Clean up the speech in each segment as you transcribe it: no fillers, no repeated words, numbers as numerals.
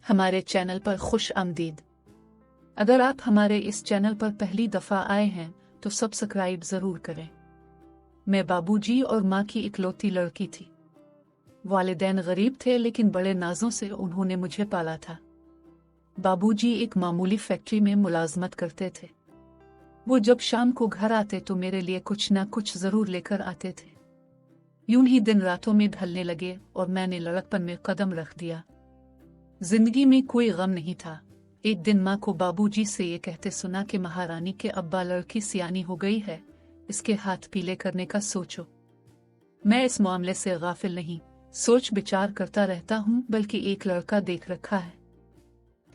हमारे चैनल पर खुश आमदीद। अगर आप हमारे इस चैनल पर पहली दफ़ा आए हैं तो सब्सक्राइब ज़रूर करें। मैं बाबूजी और माँ की इकलौती लड़की थी। वालिदैन गरीब थे लेकिन बड़े नाजों से उन्होंने मुझे पाला था। बाबूजी एक मामूली फैक्ट्री में मुलाजमत करते थे। वो जब शाम को घर आते तो मेरे लिए कुछ ना कुछ ज़रूर लेकर आते थे। यूं ही दिन रातों में ढलने लगे और मैंने लड़कपन में कदम रख दिया। जिंदगी में कोई गम नहीं था। एक दिन माँ को बाबूजी से ये कहते सुना कि महारानी के अब्बा लड़की सियानी हो गई है, इसके हाथ पीले करने का सोचो। मैं इस मामले से गाफिल नहीं, सोच विचार करता रहता हूँ, बल्कि एक लड़का देख रखा है।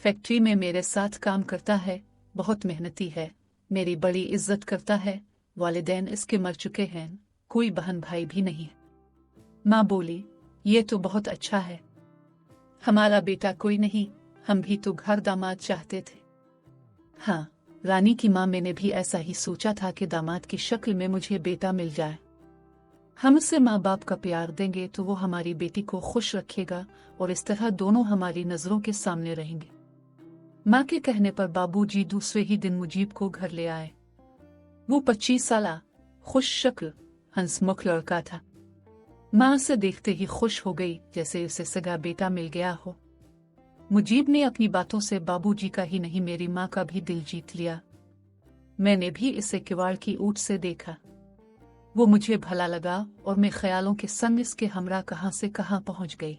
फैक्ट्री में मेरे साथ काम करता है, बहुत मेहनती है, मेरी बड़ी इज्जत करता है। वालिदैन इसके मर चुके हैं, कोई बहन भाई भी नहीं है। माँ बोली, ये तो बहुत अच्छा है, हमारा बेटा कोई नहीं, हम भी तो घर दामाद चाहते थे। हाँ, रानी की माँ, मैंने भी ऐसा ही सोचा था कि दामाद की शक्ल में मुझे बेटा मिल जाए। हम उससे माँ बाप का प्यार देंगे तो वो हमारी बेटी को खुश रखेगा और इस तरह दोनों हमारी नजरों के सामने रहेंगे। माँ के कहने पर बाबूजी दूसरे ही दिन मुजीब को घर ले आए। वो 25 साला, खुश शक्ल, हंसमुख लड़का था। माँ उसे देखते ही खुश हो गई, जैसे उसे सगा बेटा मिल गया हो। मुजीब ने अपनी बातों से बाबूजी का ही नहीं, मेरी माँ का भी दिल जीत लिया। मैंने भी इसे किवाड़ की ऊँट से देखा। वो मुझे भला लगा और मैं ख्यालों के संग इसके हमरा कहाँ से कहाँ पहुँच गई।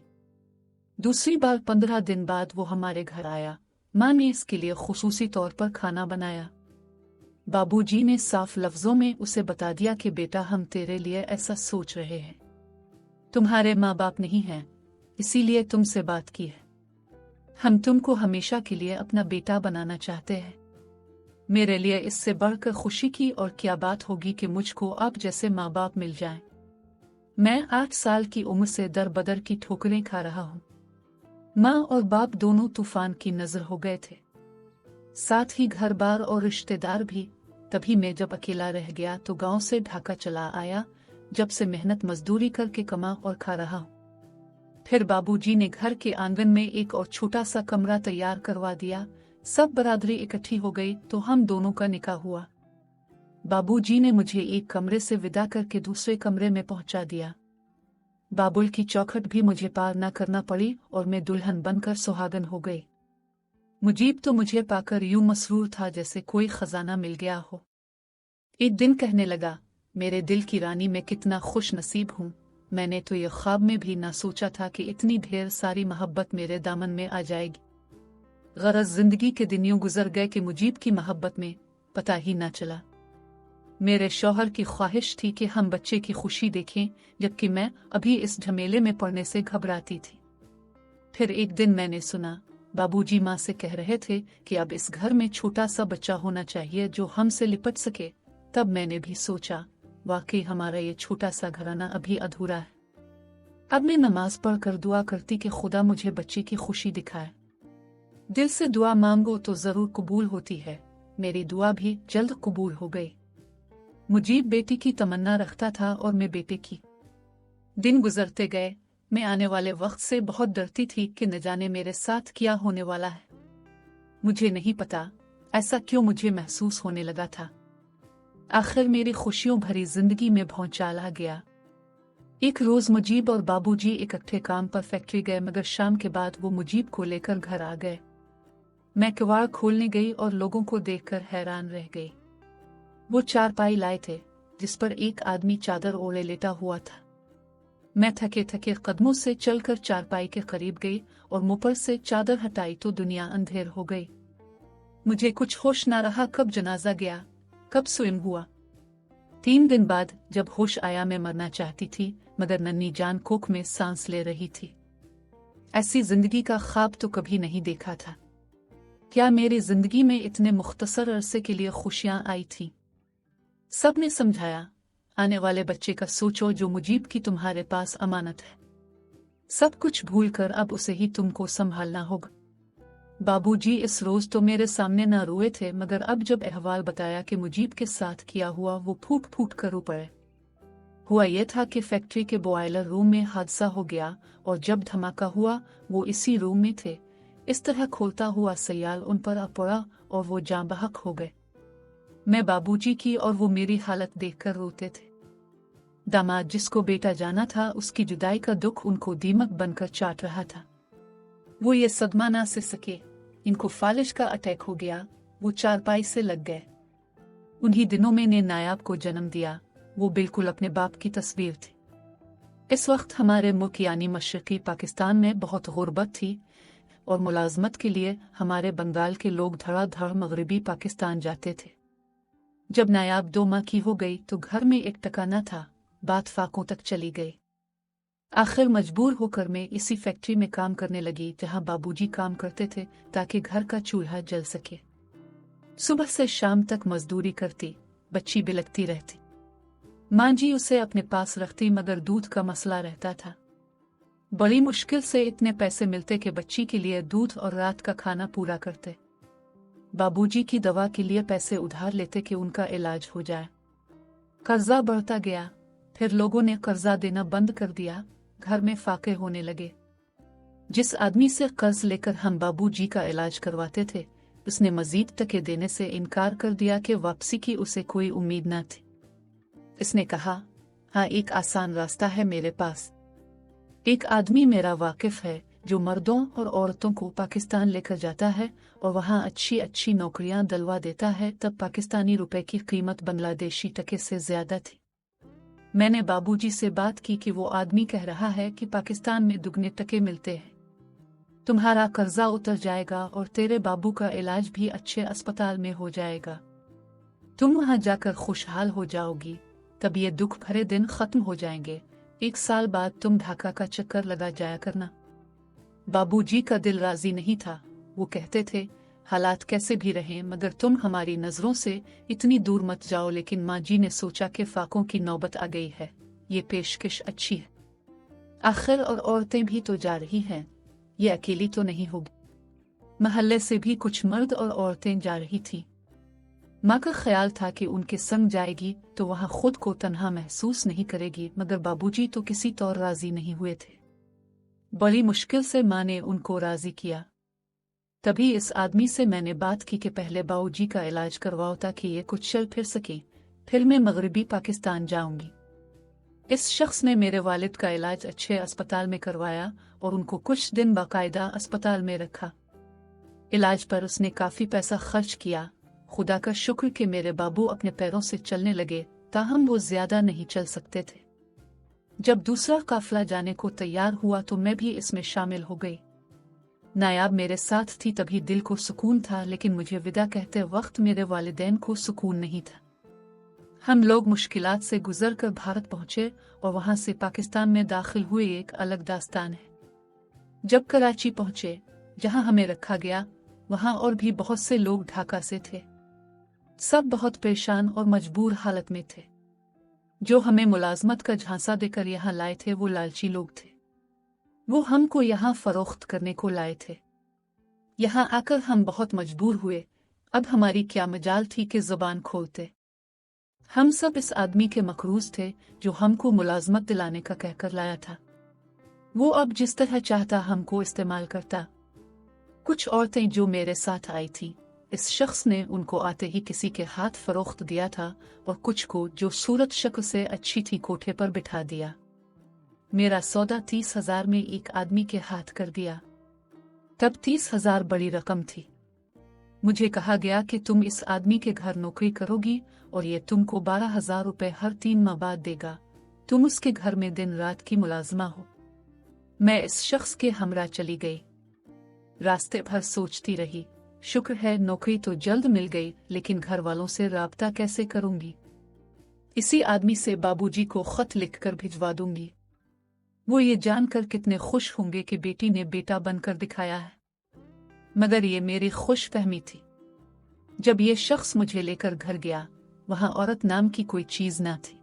दूसरी बार 15 दिन बाद वो हमारे घर आया। माँ ने इसके लिए खुसूसी तौर पर खाना बनाया। बाबूजी ने साफ लफ्जों में उसे बता दिया कि बेटा, हम तेरे लिए ऐसा सोच रहे हैं, तुम्हारे माँ बाप नहीं हैं, इसीलिए तुमसे बात की है। हम तुमको हमेशा के लिए अपना बेटा बनाना चाहते हैं। मेरे लिए इससे बढ़कर खुशी की और क्या बात होगी कि मुझको आप जैसे माँ बाप मिल जाएं। मैं 8 साल की उम्र से दर बदर की ठोकरें खा रहा हूँ। माँ और बाप दोनों तूफान की नजर हो गए थे, साथ ही घर बार और रिश्तेदार भी। तभी मैं जब अकेला रह गया तो गांव से ढाका चला आया, जब से मेहनत मजदूरी करके कमा और खा रहा हूँ। फिर बाबूजी ने घर के आंगन में एक और छोटा सा कमरा तैयार करवा दिया। सब बरादरी इकट्ठी हो गई तो हम दोनों का निकाह हुआ। बाबूजी ने मुझे एक कमरे से विदा करके दूसरे कमरे में पहुंचा दिया। बाबुल की चौखट भी मुझे पार न करना पड़ी और मैं दुल्हन बनकर सुहागन हो गई। मुजीब तो मुझे पाकर यूं मसरूर था जैसे कोई खजाना मिल गया हो। एक दिन कहने लगा, मेरे दिल की रानी, मैं कितना खुश नसीब हूँ। मैंने तो ये ख्वाब में भी ना सोचा था कि इतनी ढेर सारी मोहब्बत मेरे दामन में आ जाएगी। गरज जिंदगी के दिन यूं गुजर गए कि मुजीब की मोहब्बत में पता ही ना चला। मेरे शौहर की ख्वाहिश थी कि हम बच्चे की खुशी देखें, जबकि मैं अभी इस झमेले में पड़ने से घबराती थी। फिर एक दिन मैंने सुना बाबूजी माँ से कह रहे थे कि अब इस घर में छोटा सा बच्चा होना चाहिए जो हमसे लिपट सके। तब मैंने भी सोचा, वाकई हमारा ये छोटा सा घराना अभी अधूरा है। अब मैं नमाज पढ़कर दुआ करती कि खुदा मुझे बच्चे की खुशी दिखाए। दिल से दुआ मांगो तो जरूर कबूल होती है। मेरी दुआ भी जल्द कबूल हो गई। मुजीब बेटी की तमन्ना रखता था और मैं बेटे की। दिन गुजरते गए। मैं आने वाले वक्त से बहुत डरती थी कि न जाने मेरे साथ क्या होने वाला है। मुझे नहीं पता ऐसा क्यों मुझे महसूस होने लगा था। आखिर मेरी खुशियों भरी जिंदगी में भौचाल आ गया। एक रोज मुजीब और बाबूजी इकट्ठे काम पर फैक्ट्री गए, मगर शाम के बाद वो मुजीब को लेकर घर आ गए। मैं किवाड़ खोलने गई और लोगों को देखकर हैरान रह गई। वो चारपाई लाए थे जिस पर एक आदमी चादर ओढ़े लेटा हुआ था। मैं थके थके कदमों से चलकर चारपाई के करीब गई और मुंह पर से चादर हटाई तो दुनिया अंधेर हो गई। मुझे कुछ होश ना रहा, कब जनाजा गया, कब स्वयं हुआ। 3 दिन बाद जब होश आया, मैं मरना चाहती थी मगर नन्ही जान कोख में सांस ले रही थी। ऐसी जिंदगी का ख्वाब तो कभी नहीं देखा था। क्या मेरी जिंदगी में इतने मुख्तसर अरसे के लिए खुशियां आई थीं? सब ने समझाया, आने वाले बच्चे का सोचो जो मुजीब की तुम्हारे पास अमानत है। सब कुछ भूलकर अब उसे ही तुमको संभालना होगा। बाबूजी इस रोज तो मेरे सामने न रोए थे, मगर अब जब अहवाल बताया कि मुजीब के साथ किया हुआ, वो फूट फूट कर रो पड़े। हुआ यह था कि फैक्ट्री के बॉयलर रूम में हादसा हो गया और जब धमाका हुआ वो इसी रूम में थे। इस तरह खोलता हुआ सयाल उन पर आ पड़ा और वो जाँ बहक हो गए। मैं बाबूजी की और वो मेरी हालत देखकर रोते थे। दामाद जिसको बेटा जाना था, उसकी जुदाई का दुख उनको दीमक बनकर चाट रहा था। वो ये सदमा ना से सके, इनको फालिश का अटैक हो गया। वो चारपाई से लग गए। उन्हीं दिनों में ने नायाब को जन्म दिया। वो बिल्कुल अपने बाप की तस्वीर थी। इस वक्त हमारे मुल्क यानी मशरकी पाकिस्तान में बहुत गुर्बत थी और मुलाजमत के लिए हमारे बंगाल के लोग धड़ाधड़ मगरबी पाकिस्तान जाते थे। जब नायाब 2 माह की हो गई तो घर में एक टका न था। बात फाकों तक चली गई। आखिर मजबूर होकर मैं इसी फैक्ट्री में काम करने लगी जहां बाबूजी काम करते थे, ताकि घर का चूल्हा जल सके। सुबह से शाम तक मजदूरी करती, बच्ची बिलखती रहती। माँ जी उसे अपने पास रखती, मगर दूध का मसला रहता था। बड़ी मुश्किल से इतने पैसे मिलते कि बच्ची के लिए दूध और रात का खाना पूरा करते। बाबूजी की दवा के लिए पैसे उधार लेते कि उनका इलाज हो जाए। कर्जा बढ़ता गया, फिर लोगों ने कर्जा देना बंद कर दिया। घर में फाके होने लगे। जिस आदमी से कर्ज लेकर हम बाबूजी का इलाज करवाते थे, उसने मजीद टके देने से इनकार कर दिया कि वापसी की उसे कोई उम्मीद न थी। इसने कहा, हाँ, एक आसान रास्ता है मेरे पास। एक आदमी मेरा वाकिफ है जो मर्दों और औरतों को पाकिस्तान लेकर जाता है और वहाँ अच्छी अच्छी नौकरियां दिलवा देता है। तब पाकिस्तानी रुपए की कीमत बांग्लादेशी टके से ज्यादा थी। मैंने बाबूजी से बात की कि वो आदमी कह रहा है कि पाकिस्तान में दुगने टके मिलते हैं। तुम्हारा कर्जा उतर जाएगा और तेरे बाबू का इलाज भी अच्छे अस्पताल में हो जाएगा। तुम वहां जाकर खुशहाल हो जाओगी। तब ये दुख भरे दिन खत्म हो जाएंगे। 1 साल बाद तुम ढाका का चक्कर लगा जाया करना। बाबूजी का दिल राजी नहीं था। वो कहते थे, हालात कैसे भी रहें, मगर तुम हमारी नजरों से इतनी दूर मत जाओ। लेकिन माँ जी ने सोचा कि फाकों की नौबत आ गई है, ये पेशकश अच्छी है। आखिर और औरतें भी तो जा रही हैं, ये अकेली तो नहीं होगी। महल्ले से भी कुछ मर्द और औरतें जा रही थीं। माँ का ख्याल था कि उनके संग जाएगी तो वहाँ खुद को तन्हा महसूस नहीं करेगी, मगर बाबूजी तो किसी तौर राजी नहीं हुए थे। बड़ी मुश्किल से माँ ने उनको राजी किया। तभी इस आदमी से मैंने बात की कि पहले बाबूजी का इलाज करवाओ ताकि ये कुछ चल फिर सके, फिर मैं मगरबी पाकिस्तान जाऊंगी। इस शख्स ने मेरे वालिद का इलाज अच्छे अस्पताल में करवाया और उनको कुछ दिन बाकायदा अस्पताल में रखा। इलाज पर उसने काफी पैसा खर्च किया। खुदा का शुक्र कि मेरे बाबू अपने पैरों से चलने लगे, ताहम वो ज्यादा नहीं चल सकते थे। जब दूसरा काफिला जाने को तैयार हुआ तो मैं भी इसमें शामिल हो गई। नायाब मेरे साथ थी, तभी दिल को सुकून था, लेकिन मुझे विदा कहते वक्त मेरे वालिदैन को सुकून नहीं था। हम लोग मुश्किलात से गुजर कर भारत पहुंचे और वहां से पाकिस्तान में दाखिल हुए, एक अलग दास्तान है। जब कराची पहुंचे, जहां हमें रखा गया, वहां और भी बहुत से लोग ढाका से थे। सब बहुत परेशान और मजबूर हालत में थे। जो हमें मुलाजमत का झांसा देकर यहाँ लाए थे वो लालची लोग थे। वो हमको यहाँ फरोख्त करने को लाए थे। यहाँ आकर हम बहुत मजबूर हुए। अब हमारी क्या मजाल थी कि जुबान खोलते। हम सब इस आदमी के मकरूज थे जो हमको मुलाजमत दिलाने का कहकर लाया था। वो अब जिस तरह चाहता हमको इस्तेमाल करता। कुछ औरतें जो मेरे साथ आई थीं, इस शख्स ने उनको आते ही किसी के हाथ फरोख्त दिया था और कुछ को जो सूरत शक्ल से अच्छी थी कोठे पर बिठा दिया। मेरा सौदा 30,000 में एक आदमी के हाथ कर दिया। तब 30,000 बड़ी रकम थी। मुझे कहा गया कि तुम इस आदमी के घर नौकरी करोगी और ये तुमको 12,000 रुपए हर 3 माह बाद देगा। तुम उसके घर में दिन रात की मुलाजमा हो। मैं इस शख्स के हमरा चली गई। रास्ते भर सोचती रही, शुक्र है नौकरी तो जल्द मिल गई, लेकिन घर वालों से राब्ता कैसे करूंगी। इसी आदमी से बाबूजी को खत लिखकर भिजवा दूंगी। वो ये जानकर कितने खुश होंगे कि बेटी ने बेटा बनकर दिखाया है। मगर ये मेरी खुश फहमी थी। जब ये शख्स मुझे लेकर घर गया, वहां औरत नाम की कोई चीज ना थी।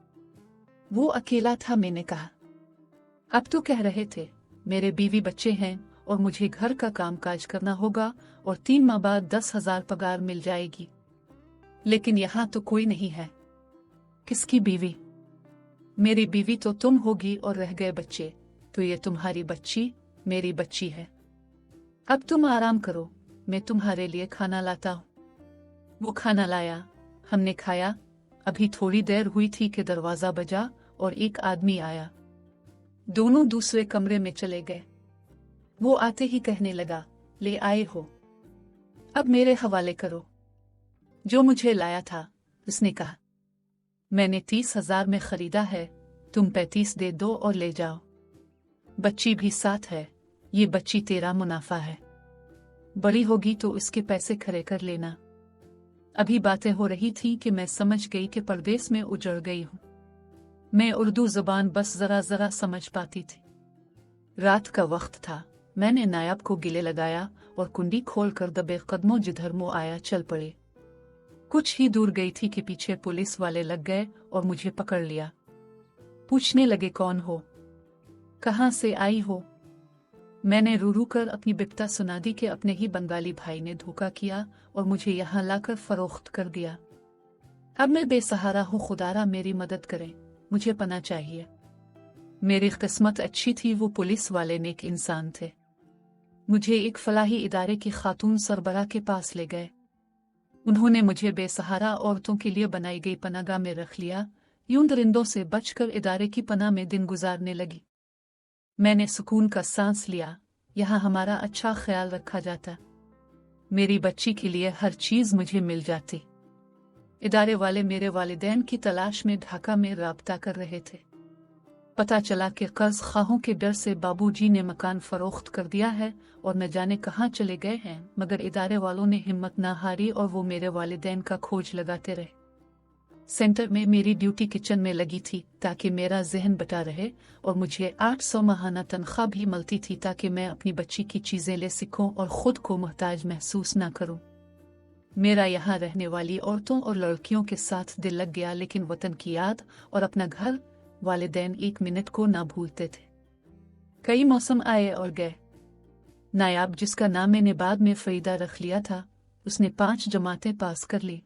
वो अकेला था। मैंने कहा, अब तो कह रहे थे मेरे बीवी बच्चे हैं और मुझे घर का काम काज करना होगा और 3 माह बाद 10,000 पगार मिल जाएगी, लेकिन यहाँ तो कोई नहीं है। किसकी बीवी? मेरी बीवी तो तुम होगी और रह गए बच्चे, तो ये तुम्हारी बच्ची मेरी बच्ची है। अब तुम आराम करो, मैं तुम्हारे लिए खाना लाता हूँ। वो खाना लाया, हमने खाया। अभी थोड़ी देर हुई थी कि दरवाजा बजा और एक आदमी आया। दोनों दूसरे कमरे में चले गए। वो आते ही कहने लगा, ले आए हो, अब मेरे हवाले करो। जो मुझे लाया था, उसने कहा, मैंने 30,000 में खरीदा है, तुम 35 दे दो और ले जाओ। बच्ची भी साथ है, ये बच्ची तेरा मुनाफा है, बड़ी होगी तो इसके पैसे खरे कर लेना। अभी बातें हो रही थी कि मैं समझ गई कि परदेस में उजड़ गई हूँ। मैं उर्दू ज़बान बस जरा जरा समझ पाती थी। रात का वक्त था। मैंने नायब को गिले लगाया और कुंडी खोलकर दबे कदमों जिधर मुँह आया चल पड़े। कुछ ही दूर गई थी कि पीछे पुलिस वाले लग गए और मुझे पकड़ लिया। पूछने लगे, कौन हो, कहाँ से आई हो? मैंने रू रू कर अपनी बिपता सुना दी कि अपने ही बंगाली भाई ने धोखा किया और मुझे यहाँ लाकर फरोख्त कर दिया। अब मैं बेसहारा हूँ, खुदारा मेरी मदद करें, मुझे पनाह चाहिए। मेरी किस्मत अच्छी थी, वो पुलिस वाले नेक इंसान थे। मुझे एक फलाही इदारे की खातून सरबराह के पास ले गए। उन्होंने मुझे बेसहारा औरतों के लिए बनाई गई पनाहगाह में रख लिया। यूं दरिंदों से बचकर इदारे की पनाह में दिन गुजारने लगी। मैंने सुकून का सांस लिया। यहाँ हमारा अच्छा ख्याल रखा जाता, मेरी बच्ची के लिए हर चीज मुझे मिल जाती। इदारे वाले मेरे वालिदैन की तलाश में ढाका में राब्ता कर रहे थे। पता चला कि कर्ज खाहों के डर से बाबूजी ने मकान फरोख्त कर दिया है और न जाने कहाँ चले गए हैं, मगर इदारे वालों ने हिम्मत न हारी और वो मेरे वालिदैन का खोज लगाते रहे। सेंटर में मेरी ड्यूटी किचन में लगी थी ताकि मेरा जहन बटा रहे और मुझे 800 माहाना तनख्वाह भी मिलती थी ताकि मैं अपनी बच्ची की चीजें ले सीखूं और खुद को मोहताज महसूस न करूं। मेरा यहाँ रहने वाली औरतों और लड़कियों के साथ दिल लग गया, लेकिन वतन की याद और अपना घर, वालिदैन एक मिनट को ना भूलते थे। कई मौसम आए और गए। नायाब, जिसका नाम मैंने बाद में फरीदा रख लिया था, उसने 5 जमातें पास कर ली।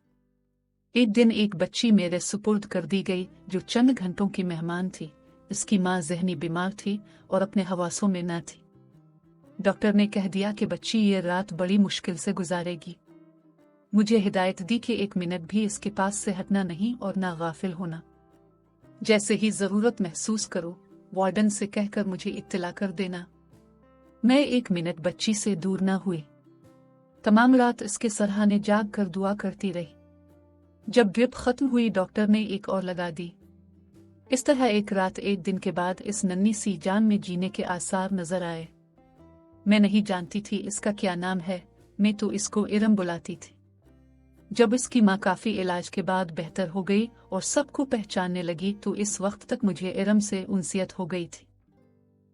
एक दिन एक बच्ची मेरे सुपुर्द कर दी गई जो चंद घंटों की मेहमान थी। इसकी माँ जहनी बीमार थी और अपने हवासों में न थी। डॉक्टर ने कह दिया कि बच्ची ये रात बड़ी मुश्किल से गुजारेगी। मुझे हिदायत दी कि 1 मिनट भी इसके पास से हटना नहीं और ना गाफिल होना। जैसे ही जरूरत महसूस करो, वार्डन से कहकर मुझे इत्तला कर देना। मैं 1 मिनट बच्ची से दूर न हुई। तमाम रात इसके सरहाने जाग कर दुआ करती रही। जब ड्रिप खत्म हुई, डॉक्टर ने एक और लगा दी। इस तरह एक रात एक दिन के बाद इस नन्ही सी जान में जीने के आसार नजर आए। मैं नहीं जानती थी इसका क्या नाम है, मैं तो इसको इरम बुलाती थी। जब इसकी माँ काफी इलाज के बाद बेहतर हो गई और सबको पहचानने लगी तो इस वक्त तक मुझे इरम से उनसियत हो गई थी।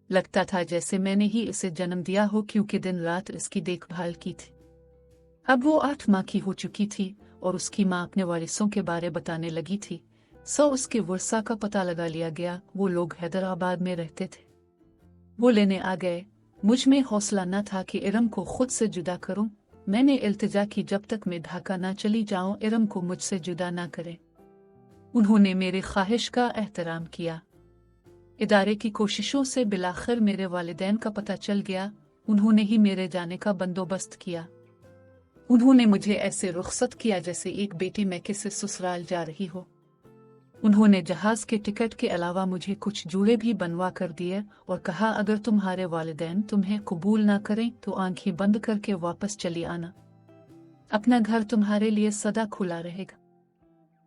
लगता था जैसे मैंने ही इसे जन्म दिया हो, क्योंकि दिन रात इसकी देखभाल की थी। अब वो 8 माह की हो चुकी थी और उसकी माँ अपने वारिसों के बारे बताने लगी थी। उसके वर्सा का पता लगा लिया गया। वो लोग हैदराबाद में रहते थे। वो लेने आ गए। मुझ में हौसला न था कि इरम को खुद से जुदा करूं। मैंने इल्तिजा की जब तक मैं ढाका ना चली जाऊं, इरम को मुझसे जुदा ना करें। उन्होंने मेरी ख्वाहिश का एहतराम किया। इदारे की कोशिशों से बिलाखिर मेरे वालिदैन का पता चल गया। उन्होंने ही मेरे जाने का बंदोबस्त किया। उन्होंने मुझे ऐसे रुखसत किया जैसे एक बेटी मैके से ससुराल जा रही हो। उन्होंने जहाज के टिकट के अलावा मुझे कुछ जूड़े भी बनवा कर दिए और कहा, अगर तुम्हारे वालिदैन तुम्हें कबूल ना करें तो आंखें बंद करके वापस चली आना। अपना घर तुम्हारे लिए सदा खुला रहेगा।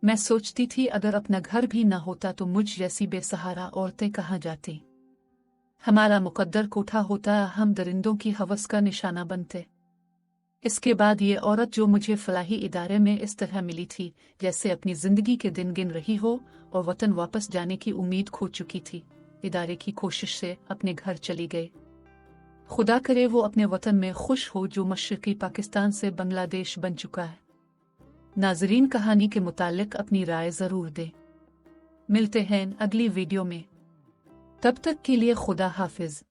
मैं सोचती थी अगर अपना घर भी ना होता तो मुझ जैसी बेसहारा औरतें कहाँ जाती। हमारा मुकद्दर कोठा होता, हम दरिंदों की हवस का निशाना बनते। इसके बाद ये औरत जो मुझे फलाही इदारे में इस तरह मिली थी जैसे अपनी जिंदगी के दिन गिन रही हो और वतन वापस जाने की उम्मीद खो चुकी थी, इदारे की कोशिश से अपने घर चली गई। खुदा करे वो अपने वतन में खुश हो जो मशरकी पाकिस्तान से बांग्लादेश बन चुका है। नाजरीन, कहानी के मुतालिक अपनी राय जरूर दें। मिलते हैं अगली वीडियो में, तब तक के लिए खुदा हाफिज।